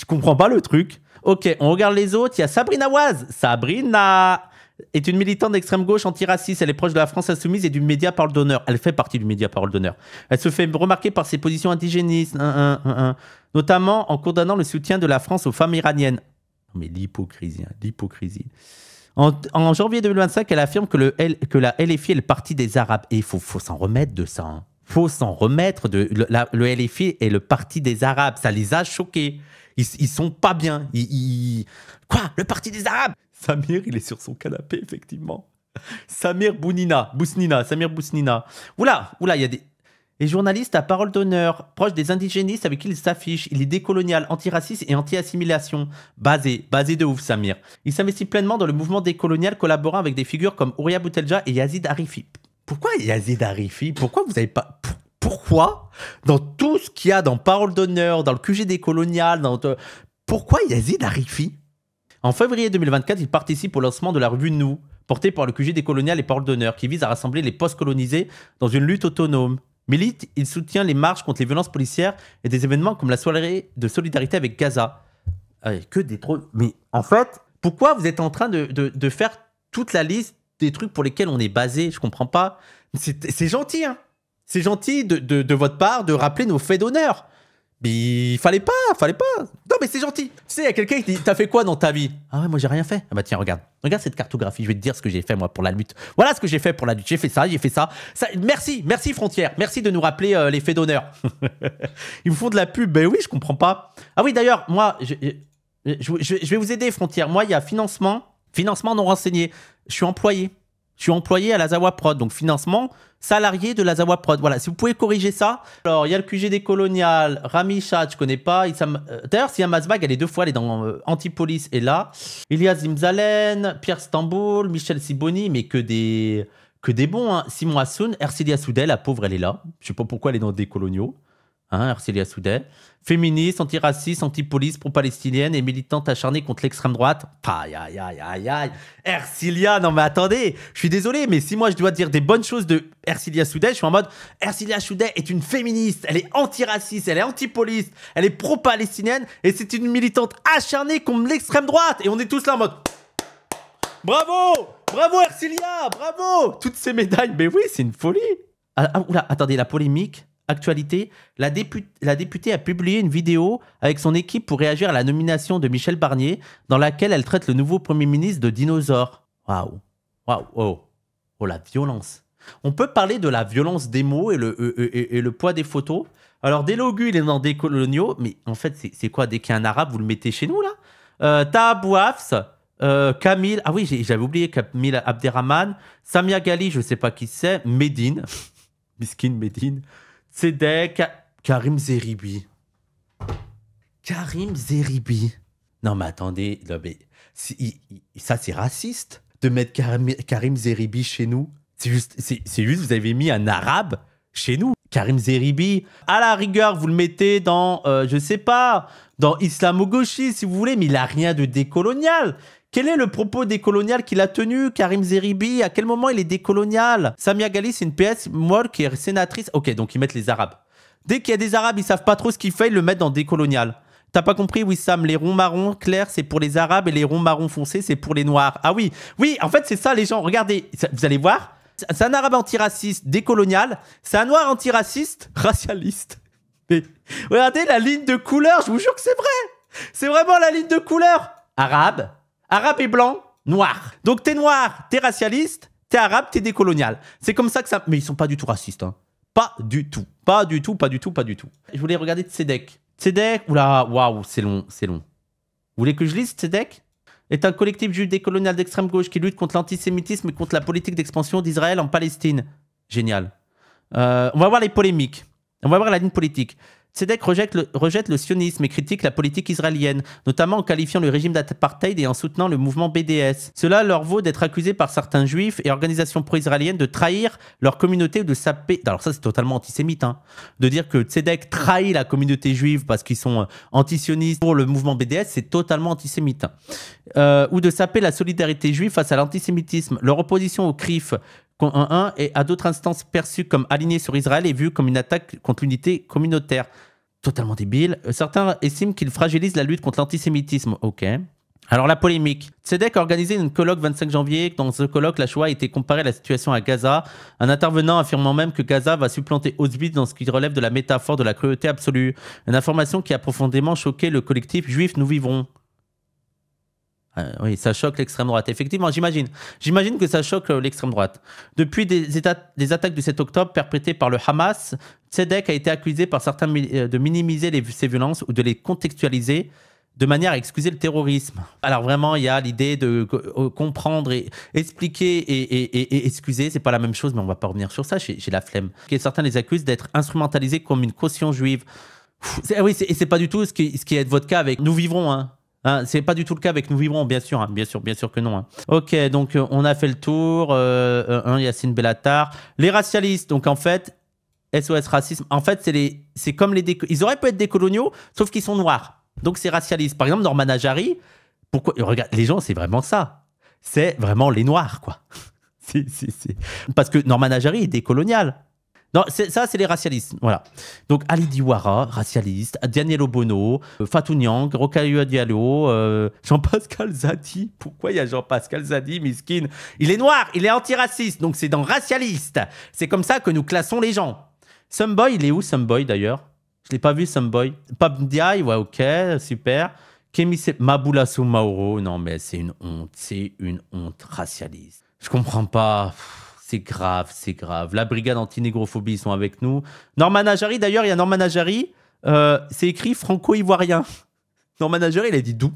comprends pas le truc. Ok, on regarde les autres. Il y a Sabrina Waz. Sabrina est une militante d'extrême gauche antiraciste. Elle est proche de la France Insoumise et du média Parole d'Honneur. Elle fait partie du média Parole d'Honneur. Elle se fait remarquer par ses positions indigénistes, notamment en condamnant le soutien de la France aux femmes iraniennes. Mais l'hypocrisie, hein, l'hypocrisie. En janvier 2025, elle affirme que la LFI est le parti des Arabes. Et il faut s'en remettre de ça. Hein. Faut s'en remettre. Le LFI est le parti des Arabes. Ça les a choqués. Ils sont pas bien. Quoi? Le parti des Arabes? Samir, il est sur son canapé, effectivement. Samir Boussnina. Oula, il y a des... Les journalistes à Parole d'Honneur, proches des indigénistes avec qui il s'affiche. Il est décolonial, antiraciste et anti-assimilation. Basé de ouf, Samir. Il s'investit pleinement dans le mouvement décolonial, collaborant avec des figures comme Ouria Boutelja et Yazid Harifi. Pourquoi Yazid Harifi? Pourquoi vous n'avez pas... Pourquoi dans tout ce qu'il y a dans Parole d'Honneur, dans le QG décolonial, pourquoi Yazid Harifi? En février 2024, il participe au lancement de la revue Nous, portée par le QG décolonial et Parole d'Honneur, qui vise à rassembler les post-colonisés dans une lutte autonome. Milite, il soutient les marches contre les violences policières et des événements comme la soirée de solidarité avec Gaza. Que des trolls. Mais en fait, pourquoi vous êtes en train de faire toute la liste des trucs pour lesquels on est basé? Je comprends pas. C'est gentil, hein. C'est gentil de votre part de rappeler nos faits d'honneur. Mais fallait pas. Non, mais c'est gentil. Tu sais, il y a quelqu'un qui dit, t'as fait quoi dans ta vie? Ah ouais, moi j'ai rien fait. Ah bah tiens, regarde cette cartographie. Je vais te dire ce que j'ai fait moi pour la lutte. Voilà ce que j'ai fait pour la lutte. J'ai fait ça. Merci Frontière. Merci de nous rappeler les faits d'honneur. Ils vous font de la pub. Ben oui, je comprends pas. Ah oui, d'ailleurs, moi, je vais vous aider, Frontière. Moi, il y a financement non renseigné. Je suis employé à la Zawa Prod, donc financement salarié de la Zawa Prod. Voilà, si vous pouvez corriger ça. Alors, il y a le QG décolonial, Rami Chat, je connais pas. D'ailleurs, s'il y a Mazbag, elle est 2 fois, elle est dans Antipolis et là. Ilias Zimzalen, Pierre Stamboul, Michel Siboni, mais que des bons. Hein. Simon Hassoun, Ercilia Soudel, la pauvre, elle est là. Je sais pas pourquoi elle est dans des coloniaux. Hein, Ercilia Soudet. Féministe, antiraciste, anti-police, pro-palestinienne et militante acharnée contre l'extrême droite. Aïe, aïe, aïe, aïe, aïe. Ercilia, non mais attendez, je suis désolé, mais si moi je dois dire des bonnes choses de Ercilia Soudet, je suis en mode Ercilia Soudet est une féministe, elle est antiraciste, elle est anti-police, elle est pro-palestinienne et c'est une militante acharnée contre l'extrême droite. Et on est tous là en mode bravo, bravo Ercilia, bravo. Toutes ces médailles, mais oui, c'est une folie. Oula, attendez, la polémique. Actualité, la députée a publié une vidéo avec son équipe pour réagir à la nomination de Michel Barnier, dans laquelle elle traite le nouveau Premier ministre de dinosaure. Waouh, waouh, oh, la violence. On peut parler de la violence des mots et le poids des photos. Alors, Delogu, il est dans Décoloniaux, mais en fait, c'est quoi? Dès qu'il y a un arabe, vous le mettez chez nous, là? Taha Bouafs, Camille, ah oui, j'avais oublié Camille Abderrahman, Samia Ghali, je ne sais pas qui c'est, Médine, Miskin Médine, Tzedek, Karim Zeribi. Karim Zeribi. Non, mais attendez, non, mais, ça c'est raciste de mettre Karim Zeribi chez nous. C'est juste, vous avez mis un arabe chez nous. Karim Zeribi, à la rigueur, vous le mettez dans, je sais pas, dans islamo-gauchiste si vous voulez, mais il a rien de décolonial. Quel est le propos décolonial qu'il a tenu, Karim Zeribi? À quel moment il est décolonial? Samia Ghali, c'est une PS, moi qui est sénatrice. Ok, donc ils mettent les Arabes. Dès qu'il y a des Arabes, ils savent pas trop ce qu'il fait, ils le mettent dans décolonial. T'as pas compris, Wissam? Les ronds marrons clairs, c'est pour les Arabes et les ronds marrons foncés, c'est pour les Noirs. Ah oui, oui, en fait, c'est ça, les gens. Regardez, vous allez voir. C'est un Arabe antiraciste, décolonial. C'est un Noir antiraciste, racialiste. Mais regardez la ligne de couleur, je vous jure que c'est vrai. C'est vraiment la ligne de couleur. Arabe et blanc, noir. Donc t'es noir, t'es racialiste, t'es arabe, t'es décolonial. C'est comme ça que ça... Mais ils sont pas du tout racistes. Hein. Pas du tout. Pas du tout, pas du tout, pas du tout. Je voulais regarder Tzedek. Tzedek, oula, waouh, c'est long, c'est long. Vous voulez que je lise Tzedek? Est un collectif juif décolonial d'extrême gauche qui lutte contre l'antisémitisme et contre la politique d'expansion d'Israël en Palestine. Génial. On va voir les polémiques. On va voir la ligne politique. Tzedek rejette le sionisme et critique la politique israélienne, notamment en qualifiant le régime d'apartheid et en soutenant le mouvement BDS. Cela leur vaut d'être accusés par certains juifs et organisations pro-israéliennes de trahir leur communauté ou de saper... Alors ça, c'est totalement antisémite, hein. De dire que Tzedek trahit la communauté juive parce qu'ils sont anti-sionistes pour le mouvement BDS, c'est totalement antisémite. Ou de saper la solidarité juive face à l'antisémitisme. Leur opposition au CRIF et à d'autres instances perçues comme alignées sur Israël est vue comme une attaque contre l'unité communautaire. Totalement débile. Certains estiment qu'il fragilise la lutte contre l'antisémitisme. Ok. Alors la polémique. Tzedek a organisé une colloque 25 janvier. Dans ce colloque, la Shoah a été comparée à la situation à Gaza, un intervenant affirmant même que Gaza va supplanter Auschwitz dans ce qui relève de la métaphore de la cruauté absolue. Une information qui a profondément choqué le collectif juif Nous Vivrons. Oui, ça choque l'extrême droite. Effectivement, j'imagine. J'imagine que ça choque l'extrême droite. Depuis des attaques du 7 octobre perpétrées par le Hamas, Tzedek a été accusé par certains de minimiser ces violences ou de les contextualiser de manière à excuser le terrorisme. Alors vraiment, il y a l'idée de comprendre et expliquer et excuser. C'est pas la même chose, mais on va pas revenir sur ça. J'ai la flemme. Certains les accusent d'être instrumentalisés comme une caution juive. Oui, c'est pas du tout ce qui est votre cas avec Nous Vivrons, hein. Hein, c'est pas du tout le cas avec Nous Vivrons, bien sûr, hein, bien sûr que non. Hein. Ok, donc on a fait le tour. Yacine Bellatar. Les racialistes, donc en fait, SOS Racisme, en fait, c'est comme les ils auraient pu être décoloniaux, sauf qu'ils sont noirs. Donc c'est racialiste. Par exemple, Norman Ajari, pourquoi regarde, les gens, c'est vraiment ça. C'est vraiment les noirs, quoi. Parce que Norman Ajari est décolonial. Non, ça, c'est les racialistes. Voilà. Donc, Ali Diawara, racialiste. Daniel Obono, Fatou Niang, Rokhaya Diallo, Jean-Pascal Zadi. Pourquoi il y a Jean-Pascal Zadi, miskin? Il est noir, il est antiraciste. Donc, c'est dans racialiste. C'est comme ça que nous classons les gens. Someboy, il est où, Someboy, d'ailleurs? Je ne l'ai pas vu, Someboy. Pape Ndiaye, ouais, ok, super. Kémy Maboula Soumaoro. Non, mais c'est une honte. C'est une honte racialiste. Je comprends pas. C'est grave, c'est grave. La brigade anti-négrophobie, ils sont avec nous. Norman Ajari, d'ailleurs, il y a Norman Ajari. C'est écrit franco-ivoirien. Norman Ajari, il a dit d'où?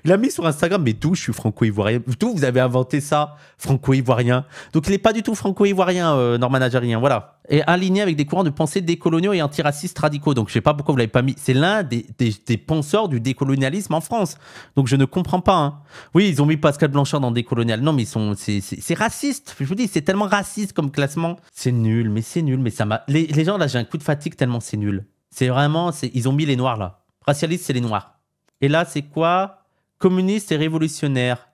Il a mis sur Instagram, mais d'où je suis franco-ivoirien? D'où vous avez inventé ça, franco-ivoirien? Donc il n'est pas du tout franco-ivoirien, Norman Ajari, hein, voilà. Et aligné avec des courants de pensée décoloniaux et antiracistes radicaux. Donc je ne sais pas pourquoi vous ne l'avez pas mis. C'est l'un des penseurs du décolonialisme en France. Donc je ne comprends pas. Hein. Oui, ils ont mis Pascal Blanchard dans décolonial. Non, mais c'est raciste. Je vous dis, c'est tellement raciste comme classement. C'est nul, mais ça m'a... Les gens, là, j'ai un coup de fatigue tellement c'est nul. C'est vraiment... Ils ont mis les noirs, là. Racialiste, c'est les noirs. Et là, c'est quoi? Communiste et révolutionnaire.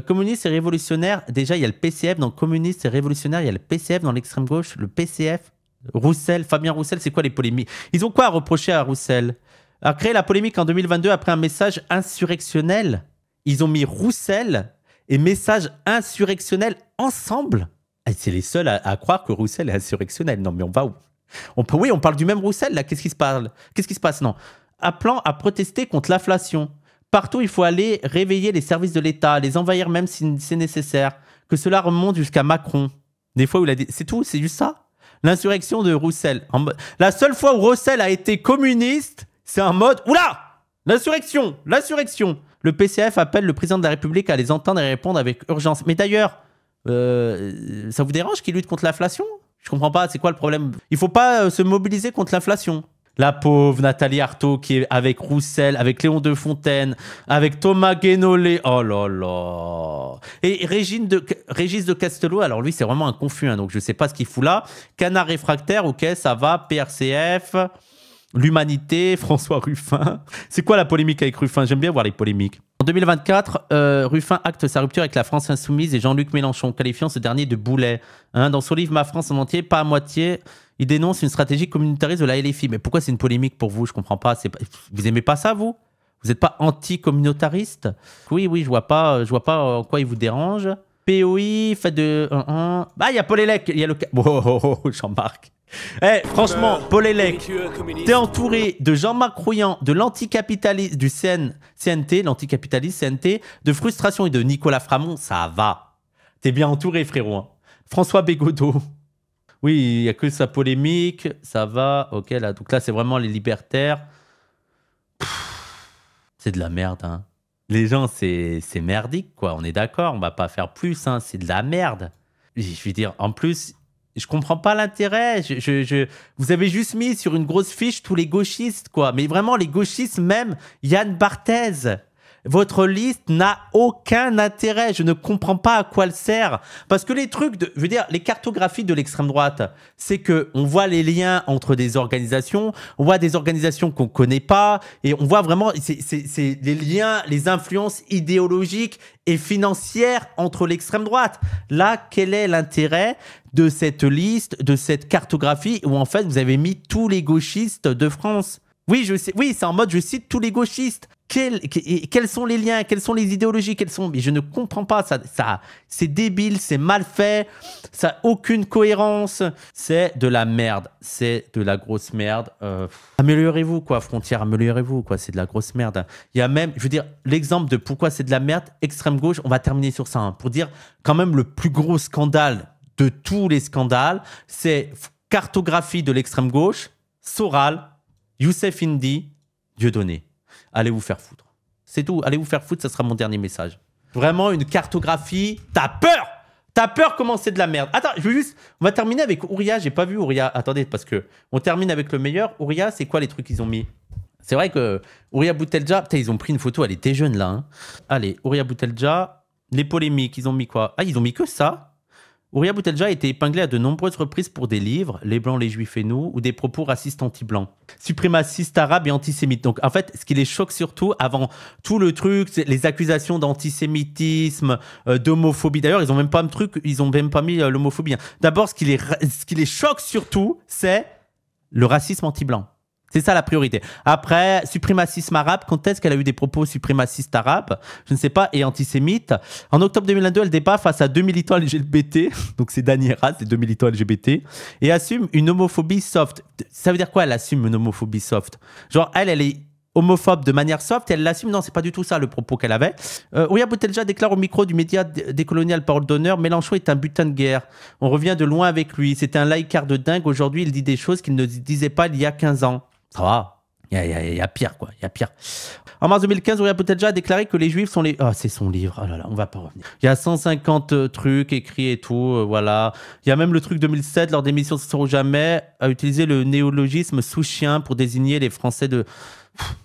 Communiste et révolutionnaire, déjà, il y a le PCF. Dans communiste et révolutionnaire, il y a le PCF dans l'extrême gauche. Le PCF. Roussel, Fabien Roussel, c'est quoi les polémiques? Ils ont quoi à reprocher à Roussel? A créé la polémique en 2022 après un message insurrectionnel. Ils ont mis Roussel et message insurrectionnel ensemble. C'est les seuls à croire que Roussel est insurrectionnel. Non, mais on va où? Oui, on parle du même Roussel, là. Qu'est-ce qui se passe? Qu'est-ce qui se passe? Non. Appelant à protester contre l'inflation. Partout, il faut aller réveiller les services de l'État, les envahir même si c'est nécessaire. Que cela remonte jusqu'à Macron. Des fois où il a dit... C'est tout, c'est juste ça. L'insurrection de Roussel. La seule fois où Roussel a été communiste, c'est en mode... Oula! L'insurrection! L'insurrection! Le PCF appelle le président de la République à les entendre et répondre avec urgence. Mais d'ailleurs, ça vous dérange qu'il lutte contre l'inflation? Je comprends pas, c'est quoi le problème? Il faut pas se mobiliser contre l'inflation. La pauvre Nathalie Arthaud qui est avec Roussel, avec Léon de Fontaine, avec Thomas Guénolé. Oh là là. Et Régis de Castelot, alors lui c'est vraiment un confus, hein, donc je sais pas ce qu'il fout là. Canard réfractaire, ok, ça va. PRCF, l'Humanité, François Ruffin. C'est quoi la polémique avec Ruffin? J'aime bien voir les polémiques. En 2024, Ruffin acte sa rupture avec la France insoumise et Jean-Luc Mélenchon, qualifiant ce dernier de boulet. Hein, dans son livre Ma France en entier, pas à moitié, il dénonce une stratégie communautariste de la LFI. Mais pourquoi c'est une polémique pour vous? Je comprends pas. Vous aimez pas ça, vous? Vous n'êtes pas anti-communautariste? Oui, je vois pas en quoi il vous dérange. POI, fait de... Bah, il y a Paul Hellec, il y a le... Oh, Jean-Marc. Franchement, Paul Hellec, t'es entouré de Jean-Marc Rouillant, de l'anticapitaliste, du CNT, l'anticapitaliste CNT, de Frustration et de Nicolas Framont, ça va. T'es bien entouré, frérot. Hein. François Bégodeau. Oui, il n'y a que sa polémique, ça va. Ok, là, donc là, c'est vraiment les libertaires. C'est de la merde, hein. Les gens, c'est merdique, quoi. On est d'accord, on va pas faire plus, hein. C'est de la merde. Je veux dire, en plus... Je comprends pas l'intérêt. Vous avez juste mis sur une grosse fiche tous les gauchistes, quoi. Mais vraiment, les gauchistes, même Yann Barthès. Votre liste n'a aucun intérêt. Je ne comprends pas à quoi elle sert. Parce que les trucs, je veux dire, les cartographies de l'extrême droite, c'est que on voit les liens entre des organisations, on voit des organisations qu'on connaît pas, et on voit vraiment, c'est les liens, les influences idéologiques et financières entre l'extrême droite. Là, quel est l'intérêt de cette liste, de cette cartographie où en fait vous avez mis tous les gauchistes de France? Oui, je sais. Oui, c'est en mode je cite tous les gauchistes. Quels sont les liens? Quelles sont les idéologies? Mais je ne comprends pas. Ça, c'est débile, c'est mal fait. Ça n'a aucune cohérence. C'est de la merde. C'est de la grosse merde. Améliorez-vous, quoi, Frontière. Améliorez-vous, quoi. C'est de la grosse merde. Il y a même, je veux dire, l'exemple de pourquoi c'est de la merde, extrême gauche. On va terminer sur ça, hein, pour dire quand même le plus gros scandale de tous les scandales, c'est cartographie de l'extrême gauche, Soral, Youssef Indy, Dieudonné. Allez vous faire foutre. C'est tout. Allez vous faire foutre, ça sera mon dernier message. Vraiment une cartographie. T'as peur? T'as peur comment c'est de la merde? Attends, je veux juste... On va terminer avec Ouria. J'ai pas vu Ouria. Attendez, parce que on termine avec le meilleur. Ouria, c'est quoi les trucs qu'ils ont mis? C'est vrai que Ouria Boutelja... Putain, ils ont pris une photo. Elle était jeune, là. Hein. Allez, Ouria Boutelja. Les polémiques, ils ont mis quoi? Ah, ils ont mis que ça? Ouria Boutelja a été épinglé à de nombreuses reprises pour des livres, Les Blancs, les Juifs et nous, ou des propos racistes anti-blancs, suprémacistes arabes et antisémites. Donc, en fait, ce qui les choque surtout, avant tout le truc, c'est les accusations d'antisémitisme, d'homophobie. D'ailleurs, ils ont même pas mis l'homophobie. Hein. D'abord, ce qui les choque surtout, c'est le racisme anti-blanc. C'est ça la priorité. Après, suprémacisme arabe, quand est-ce qu'elle a eu des propos suprémacistes arabes? Je ne sais pas, et antisémites. En octobre 2022, elle débat face à 2 militants LGBT, donc c'est Dani Herat, c'est 2 militants LGBT, et assume une homophobie soft. Ça veut dire quoi, elle assume une homophobie soft? Genre, elle est homophobe de manière soft, et elle l'assume. Non, c'est pas du tout ça le propos qu'elle avait. Ouria Boutelja déclare au micro du média décolonial Parole d'honneur: Mélenchon est un butin de guerre. On revient de loin avec lui. C'était un laïcard de dingue. Aujourd'hui, il dit des choses qu'il ne disait pas il y a 15 ans. Ça va. Il y a pire, quoi. Il y a pire. En mars 2015, Ouria Boutelja a déclaré que les Juifs sont les... Ah, c'est son livre. Oh là là, on va pas revenir. Il y a 150 trucs écrits et tout, voilà. Il y a même le truc 2007, lors d'émissions Ce sera jamais, a utilisé le néologisme sous-chien pour désigner les Français de...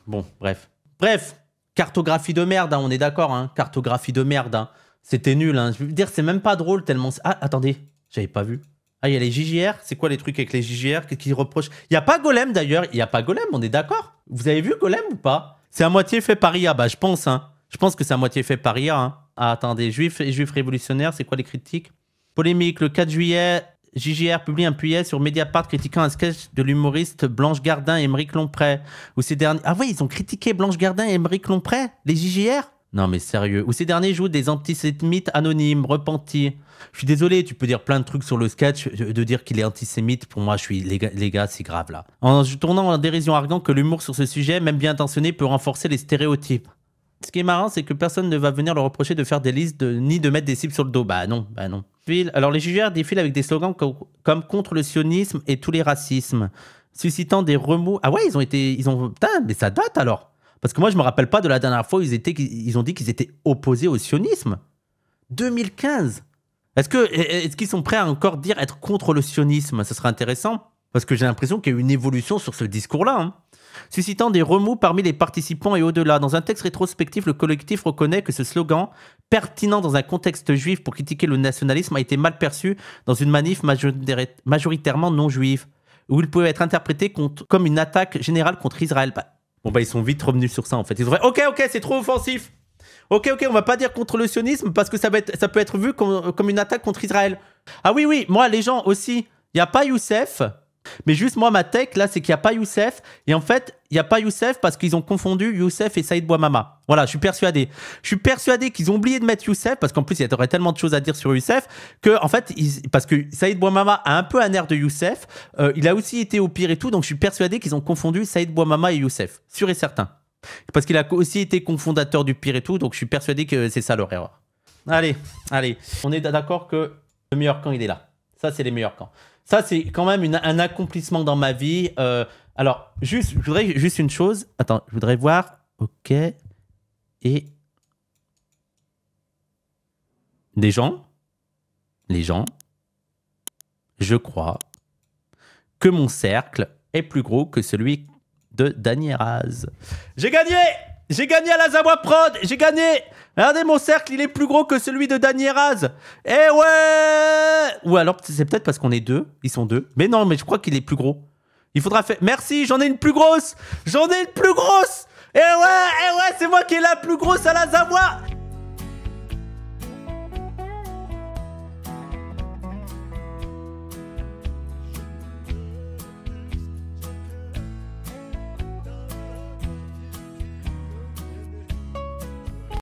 Bon, bref. Bref, cartographie de merde, hein, on est d'accord, hein. Cartographie de merde, hein. C'était nul, hein. Je veux dire, c'est même pas drôle tellement... Ah, attendez, j'avais pas vu. Ah, il y a les JJR. C'est quoi les trucs avec les JJR? Qu'est-ce qu'ils reprochent? Il n'y a pas Golem d'ailleurs. Il n'y a pas Golem, on est d'accord? Vous avez vu Golem ou pas? C'est à moitié fait par IA. Bah, je pense, hein. Je pense que c'est à moitié fait par IA. Hein. Ah, attendez, Juifs et Juifs révolutionnaires, c'est quoi les critiques? Polémique, le 4 juillet, JJR publie un billet sur Mediapart critiquant un sketch de l'humoriste Blanche Gardin et Émeric Lompré. Où ces derniers... Ah ouais, ils ont critiqué Blanche Gardin et Émeric Lompré, les JJR? Non mais sérieux. Où ces derniers jouent des antisémites anonymes, repentis. Je suis désolé, tu peux dire plein de trucs sur le sketch, de dire qu'il est antisémite. Pour moi, les gars, c'est grave là. En tournant en dérision arguant que l'humour sur ce sujet, même bien intentionné, peut renforcer les stéréotypes. Ce qui est marrant, c'est que personne ne va venir leur reprocher de faire des listes ni de mettre des cibles sur le dos. Bah non, bah non. Alors les JJR défilent avec des slogans comme contre le sionisme et tous les racismes, suscitant des remous. Ah ouais, putain, mais ça date alors. Parce que moi, je me rappelle pas de la dernière fois où ils ont dit qu'ils étaient opposés au sionisme. 2015. Est-ce qu'ils sont prêts à encore dire être contre le sionisme? Ça serait intéressant. Parce que j'ai l'impression qu'il y a eu une évolution sur ce discours-là. Hein. Suscitant des remous parmi les participants et au-delà. Dans un texte rétrospectif, le collectif reconnaît que ce slogan, pertinent dans un contexte juif pour critiquer le nationalisme, a été mal perçu dans une manif majoritairement non juive, où il pouvait être interprété comme une attaque générale contre Israël. Bon, ils sont vite revenus sur ça, en fait. Ils ont fait, ok, c'est trop offensif. Ok, on va pas dire contre le sionisme parce que ça peut être vu comme une attaque contre Israël. Ah oui, moi, les gens aussi, il n'y a pas Youssef, mais juste moi, ma tech, là, c'est qu'il n'y a pas Youssef. Et en fait, il n'y a pas Youssef parce qu'ils ont confondu Youssef et Saïd Bouamama. Voilà, je suis persuadé. Je suis persuadé qu'ils ont oublié de mettre Youssef parce qu'en plus, il y aurait tellement de choses à dire sur Youssef que, en fait, parce que Saïd Bouamama a un peu un air de Youssef. Il a aussi été au pire et tout. Donc, je suis persuadé qu'ils ont confondu Saïd Bouamama et Youssef. Sûr et certain. Parce qu'il a aussi été cofondateur du pire et tout. Donc, je suis persuadé que c'est ça leur erreur. Allez. On est d'accord que le meilleur camp, il est là. Ça, c'est les meilleurs camps. Ça, c'est quand même un accomplissement dans ma vie. Alors, je voudrais juste une chose. Attends, je voudrais voir. Ok. Et les gens, je crois que mon cercle est plus gros que celui de Dany Raz. J'ai gagné à la Zawa Prod. J'ai gagné. Regardez, mon cercle, il est plus gros que celui de Dany Raz. Eh ouais. Ou alors, c'est peut-être parce qu'on est deux. Ils sont deux. Mais non, mais je crois qu'il est plus gros. Il faudra faire... Merci, j'en ai une plus grosse. Eh ouais, c'est moi qui est la plus grosse à la Zawa.